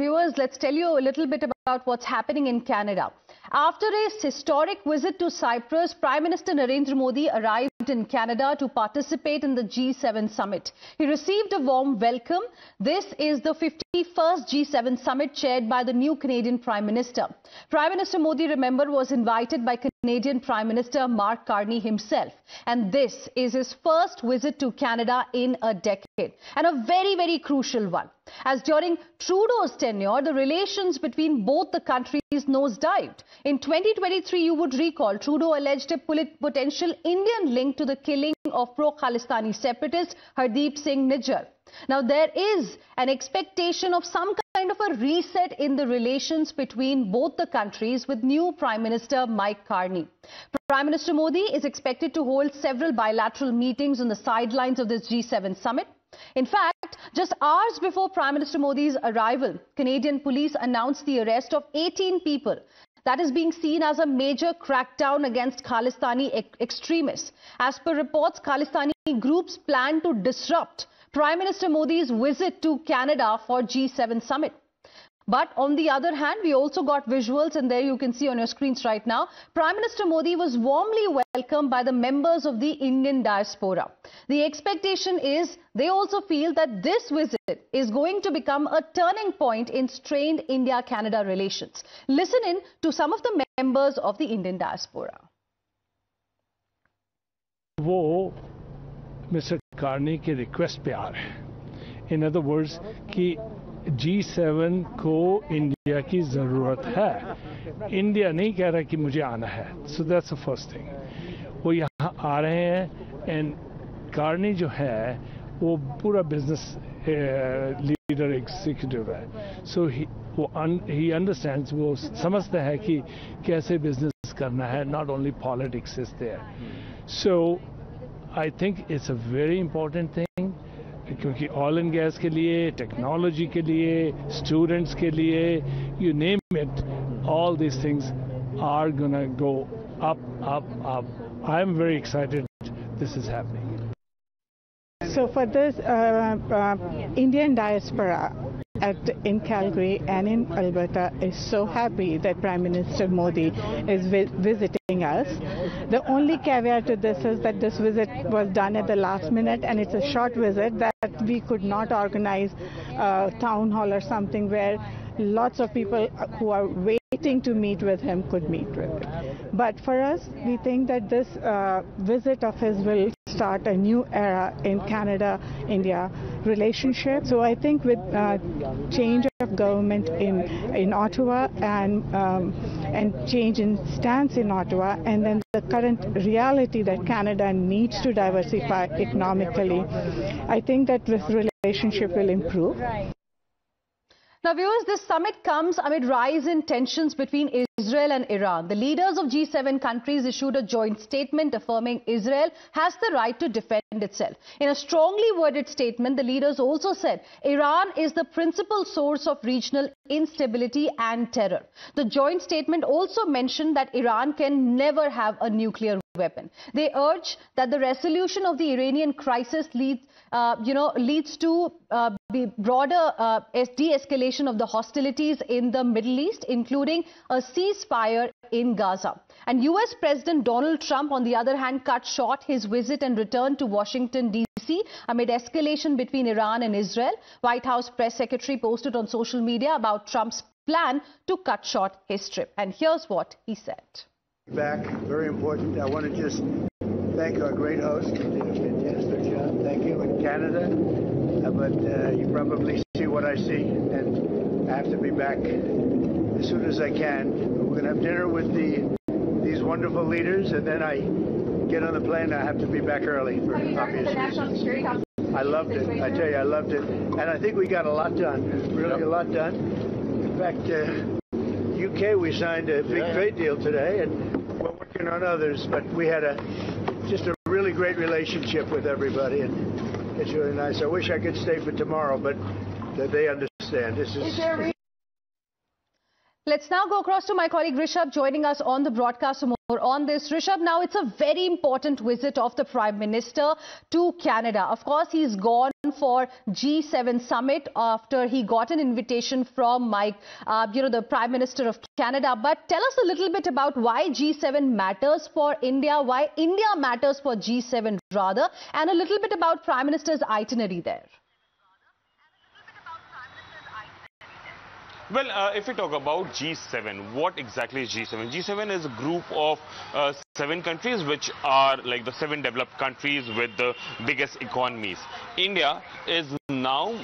Viewers, let's tell you a little bit about what's happening in Canada. After a historic visit to Cyprus, Prime Minister Narendra Modi arrived in Canada to participate in the G7 summit. He received a warm welcome. This is the 51st G7 summit chaired by the new Canadian Prime Minister. Prime Minister Modi, remember, was invited by Canadian Prime Minister Mark Carney himself. And this is his first visit to Canada in a decade, and a very, very crucial one. As during Trudeau's tenure, the relations between both the countries nosedived. In 2023, you would recall, Trudeau alleged a potential Indian link to the killing of pro-Khalistani separatist Hardeep Singh Nijjar. Now, there is an expectation of some kind of a reset in the relations between both the countries with new Prime Minister Mike Carney. Prime Minister Modi is expected to hold several bilateral meetings on the sidelines of this G7 summit. In fact, just hours before Prime Minister Modi's arrival, Canadian police announced the arrest of 18 people. That is being seen as a major crackdown against Khalistani extremists. As per reports, Khalistani groups plan to disrupt Prime Minister Modi's visit to Canada for G7 summit. But on the other hand, we also got visuals, and there you can see on your screens right now, Prime Minister Modi was warmly welcomed by the members of the Indian diaspora. The expectation is they also feel that this visit is going to become a turning point in strained India-Canada relations. Listen in to some of the members of the Indian diaspora. वो mister Carney के request पे आ रहे हैं. In other words, कि G7 को India की ज़रूरत है. इंडिया नहीं कह रहा कि मुझे आना है. So that's the first thing. वो यहाँ आ रहे हैं, and कार्नी जो है वो पूरा बिजनेस लीडर एग्जीक्यूटिव है. So he understands, वो समझता है कि कैसे बिजनेस करना है. Not only politics is there. So I think it's a very important thing. क्योंकि ऑयल एंड गैस के लिए, टेक्नोलॉजी के लिए, स्टूडेंट्स के लिए, you name it, all this things are gonna go up, up, up. I am very excited this is happening. So for this Indian diaspora in Calgary and in Alberta is so happy that Prime Minister Modi is visiting us. The only caveat to this is that this visit was done at the last minute, and it's a short visit that we could not organize a town hall or something where lots of people who are waiting to meet with him could meet with him. But for us, we think that this visit of his will start a new era in Canada-India relationship. So I think with change of government in Ottawa and change in stance in Ottawa, and then the current reality that Canada needs to diversify economically, I think that this relationship will improve. Now, viewers, this summit comes amid rise in tensions between Israel and Iran. The leaders of G7 countries issued a joint statement affirming Israel has the right to defend itself. In a strongly worded statement, the leaders also said Iran is the principal source of regional instability and terror. The joint statement also mentioned that Iran can never have a nuclear weapon. They urge that the resolution of the Iranian crisis leads to broader de-escalation of the hostilities in the Middle East, including a ceasefire in Gaza. And US President Donald Trump, on the other hand, cut short his visit and return to Washington, D.C. amid escalation between Iran and Israel. White House press secretary posted on social media about Trump's plan to cut short his trip. And here's what he said. Back, very important. I want to just thank our great host. He did a fantastic job. Thank you. In Canada. But you probably see what I see, and I have to be back as soon as I can. We're going to have dinner with these wonderful leaders, and then I get on the plane. I have to be back early for obvious reasons. I loved it. I tell you, I loved it. And I think we got a lot done, really a lot done. In fact, UK, we signed a big trade deal today, and we're working on others, but we had just a really great relationship with everybody, and it's really nice. I wish I could stay for tomorrow, but they understand. This is Let's now go across to my colleague Rishabh joining us on the broadcast for more on this. Rishabh, now it's a very important visit of the Prime Minister to Canada. Of course, he's gone for G7 summit after he got an invitation from the Prime Minister of Canada. But tell us a little bit about why G7 matters for India, why India matters for G7 rather, and a little bit about Prime Minister's itinerary there. Well, if we talk about G7, what exactly is G7? G7 is a group of 7 countries which are like the 7 developed countries with the biggest economies. India is now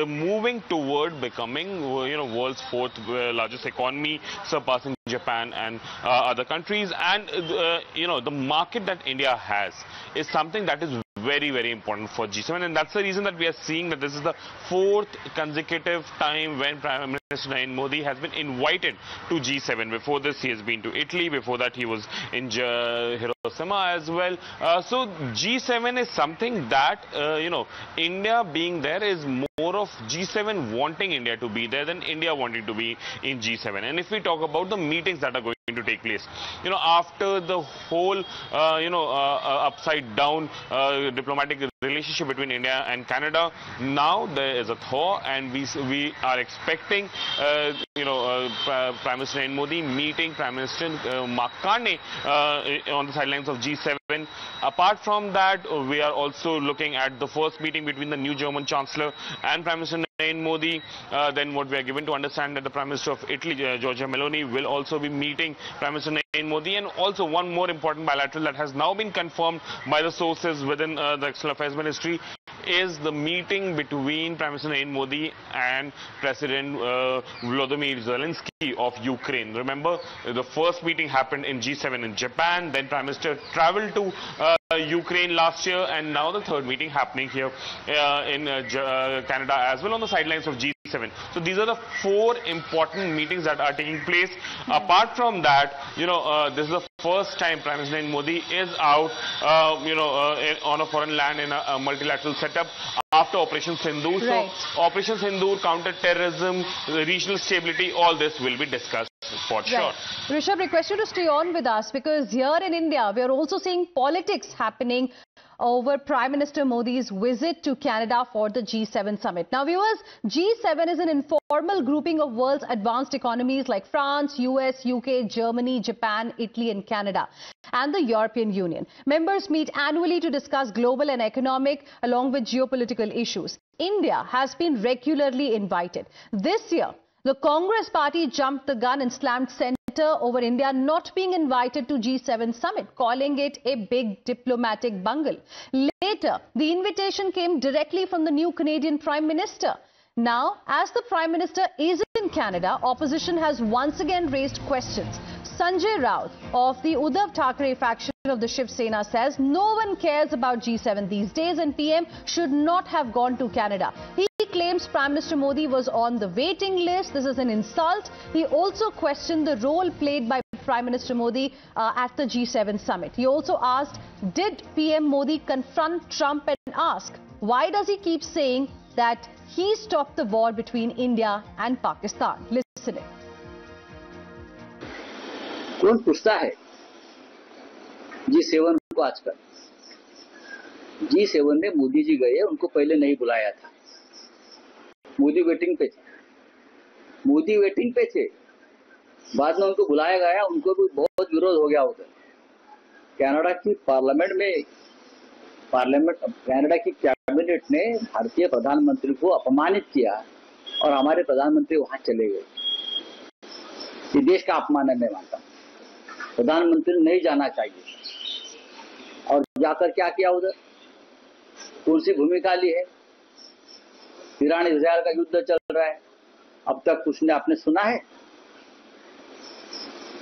moving toward becoming, world's 4th largest economy, surpassing Japan and other countries. And, the market that India has is something that is very, very important for G7, and that's the reason that we are seeing that this is the 4th consecutive time when Prime Minister Narendra Modi has been invited to G7. Before this, he has been to Italy. Before that, he was in Hiroshima as well. So G7 is something that, India being there is more of G7 wanting India to be there than India wanting to be in G7. And if we talk about the meetings that are going to take place, after the whole, upside down diplomatic relationship between India and Canada, now there is a thaw, and we are expecting, Prime Minister Narendra Modi meeting Prime Minister Mark Carney on the sidelines of G7. Apart from that, we are also looking at the first meeting between the new German Chancellor and Prime Minister Narendra Modi. Then what we are given to understand that the Prime Minister of Italy, Giorgia Meloni, will also be meeting Prime Minister Narendra Modi. And also one more important bilateral that has now been confirmed by the sources within the External Affairs Ministry is the meeting between Prime Minister Narendra Modi and President Volodymyr Zelensky of Ukraine. Remember, the first meeting happened in G7 in Japan, then Prime Minister traveled to Ukraine last year, and now the third meeting happening here in Canada as well on the sidelines of G7. So these are the 4 important meetings that are taking place. Apart from that, this is the first time Prime Minister Narendra Modi is out, on a foreign land in a multilateral setup after Operation Sindoor. Right. So Operation Sindoor, counter-terrorism, regional stability, all this will be discussed for sure. Rishabh, request you to stay on with us because here in India, we are also seeing politics happening over Prime Minister Modi's visit to Canada for the G7 summit. Now, viewers, G7 is an informal grouping of world's advanced economies like France, US, UK, Germany, Japan, Italy and Canada, and the European Union. Members meet annually to discuss global and economic along with geopolitical issues. India has been regularly invited. This year, the Congress party jumped the gun and slammed center over India not being invited to G7 summit, calling it a big diplomatic bungle. Later, the invitation came directly from the new Canadian Prime Minister. Now, as the Prime Minister is in Canada, opposition has once again raised questions. Sanjay Raut of the Uddhav Thackeray faction of the Shiv Sena says no one cares about G7 these days and PM should not have gone to Canada. He claims Prime Minister Modi was on the waiting list. This is an insult. He also questioned the role played by Prime Minister Modi at the G7 summit. He also asked, did PM Modi confront Trump and ask, why does he keep saying that he stopped the war between India and Pakistan? Listen in. कौन पूछता है G7 को? आजकल G7 में मोदी जी गए, उनको पहले नहीं बुलाया था। मोदी वेटिंग पे थे। बाद में उनको बुलाया गया, उनको भी बहुत विरोध हो गया उधर। कनाडा की कनाडा की कैबिनेट ने भारतीय प्रधानमंत्री को अपमानित किया और हमारे प्रधानमंत्री वहां चले गए। ये देश का अपमान है, मैं मानता हूं। प्रधानमंत्री नहीं जाना चाहिए। और जाकर क्या किया उधर? कौन सी भूमिका ली है? ईरान इजरायल का युद्ध चल रहा है, अब तक कुछ ने आपने सुना है?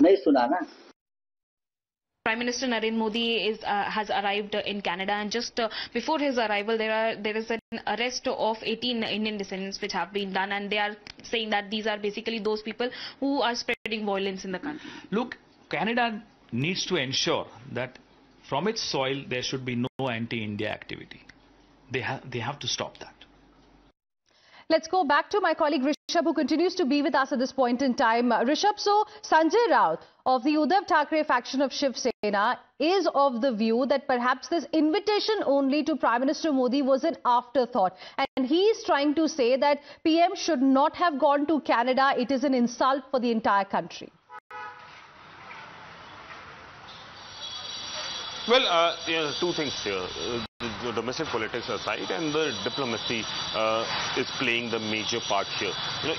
नहीं सुना ना। Prime Minister Narendra Modi has arrived in Canada, and just before his arrival, there is an arrest of 18 Indian descendants which have been done, and they are saying that these are basically those people who are spreading violence in the country. Look, Canada needs to ensure that from its soil there should be no anti-India activity. They have to stop that. Let's go back to my colleague Rishabh. Rishabh, who continues to be with us at this point in time. Rishabh, so Sanjay Raut of the Uddhav Thackeray faction of Shiv Sena is of the view that perhaps this invitation only to Prime Minister Modi was an afterthought. And he is trying to say that PM should not have gone to Canada. It is an insult for the entire country. Well, two things here. The domestic politics aside, and the diplomacy is playing the major part here.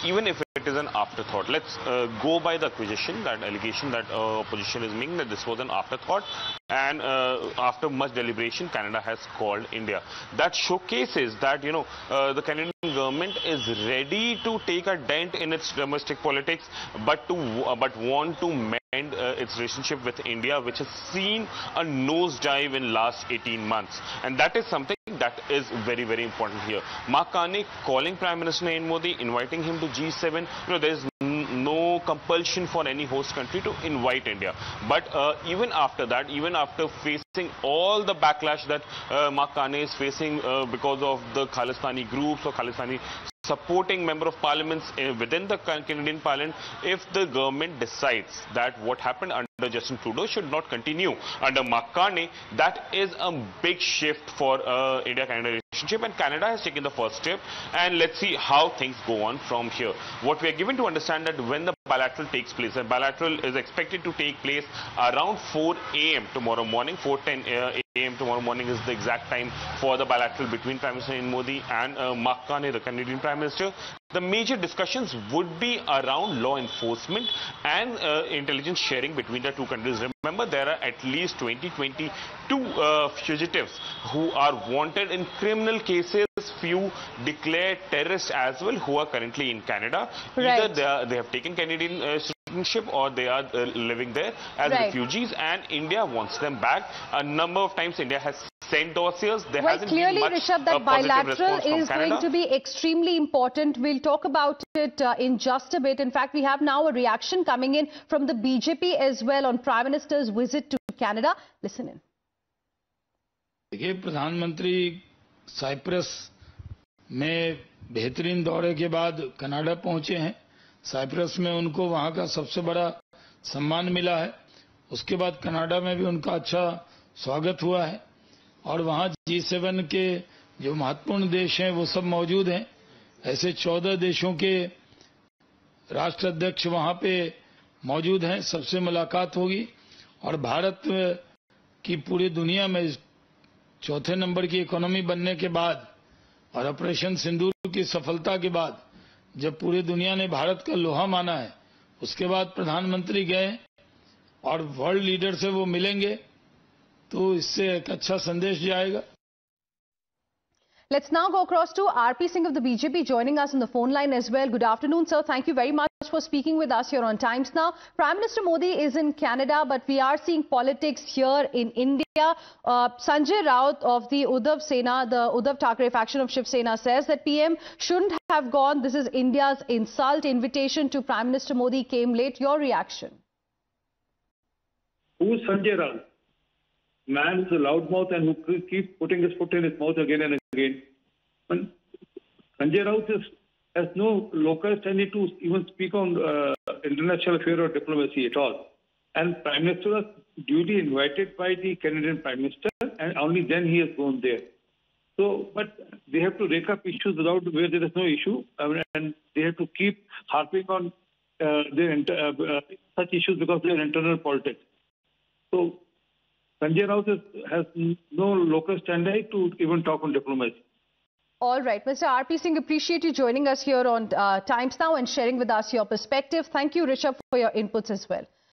Even if it is an afterthought, let's go by the accusation, that allegation that opposition is making, that this was an afterthought, and after much deliberation, Canada has called India. That showcases that the Canadian government is ready to take a dent in its domestic politics, but want to mend its relationship with India, which has seen a nosedive in last 18 months. And that is something that is very, very important here. Mark Carney calling Prime Minister Narendra Modi, inviting him to G7. There is no compulsion for any host country to invite India. But even after that, even after facing all the backlash that Mark Carney is facing because of the Khalistani groups or Khalistani supporting member of parliaments within the Canadian parliament, if the government decides that what happened under Justin Trudeau should not continue under Mark Carney, that is a big shift for India-Canada relationship, and Canada has taken the first step, and let's see how things go on from here. What we are given to understand that when the bilateral takes place, and bilateral is expected to take place around 4 a.m. tomorrow morning, 4:10 a.m. tomorrow morning is the exact time for the bilateral between Prime Minister Narendra Modi and Mark Carney, the Canadian Prime Minister. The major discussions would be around law enforcement and intelligence sharing between the two countries. Remember, there are at least 22 fugitives who are wanted in criminal cases, few declared terrorists as well, who are currently in Canada. Right. Either they have taken Canadian citizenship or they are living there as refugees, and India wants them back. A number of times India has sent dossiers. There hasn't clearly, been much Rishabh, that bilateral is going to be extremely important. We'll talk about it in just a bit. In fact, we have now a reaction coming in from the BJP as well on Prime Minister's visit to Canada. Listen in. देखिए, प्रधानमंत्री Cyprus में बेहतरीन दौरे के बाद Canada पहुंचे हैं। Cyprus में उनको वहां का सबसे बड़ा सम्मान मिला है। उसके बाद कनाडा में भी उनका अच्छा स्वागत हुआ है और वहां G7 के जो महत्वपूर्ण देश हैं वो सब मौजूद हैं। ऐसे 14 देशों के राष्ट्राध्यक्ष वहां पे मौजूद हैं। सबसे मुलाकात होगी और भारत की पूरी दुनिया में चौथे नंबर की इकोनॉमी बनने के बाद और ऑपरेशन सिंदूर की सफलता के बाद जब पूरी दुनिया ने भारत का लोहा माना है, उसके बाद प्रधानमंत्री गए और वर्ल्ड लीडर से वो मिलेंगे, तो इससे एक अच्छा संदेश जाएगा। Let's now go across to RP Singh of the BJP joining us on the phone line as well. Good afternoon, sir. Thank you very much for speaking with us here on Times Now. Prime Minister Modi is in Canada, but we are seeing politics here in India. Sanjay Raut of the Uddhav Sena, the Uddhav Thackeray faction of Shiv Sena, says that PM shouldn't have gone. This is India's insult. Invitation to Prime Minister Modi came late. Your reaction? Who's Sanjay Raut? Man who's a loudmouth and who keeps putting his foot in his mouth again and again. And Sanjay Raut has no local standing to even speak on international affairs or diplomacy at all. And Prime Minister was duly invited by the Canadian Prime Minister, and only then he has gone there. So, but they have to rake up issues without where there is no issue, and they have to keep harping on such issues because they are internal politics. So, Sanjay Raut has no local standing to even talk on diplomacy. All right, Mr. RP Singh, appreciate you joining us here on Times Now and sharing with us your perspective. Thank you, Rishabh, for your inputs as well.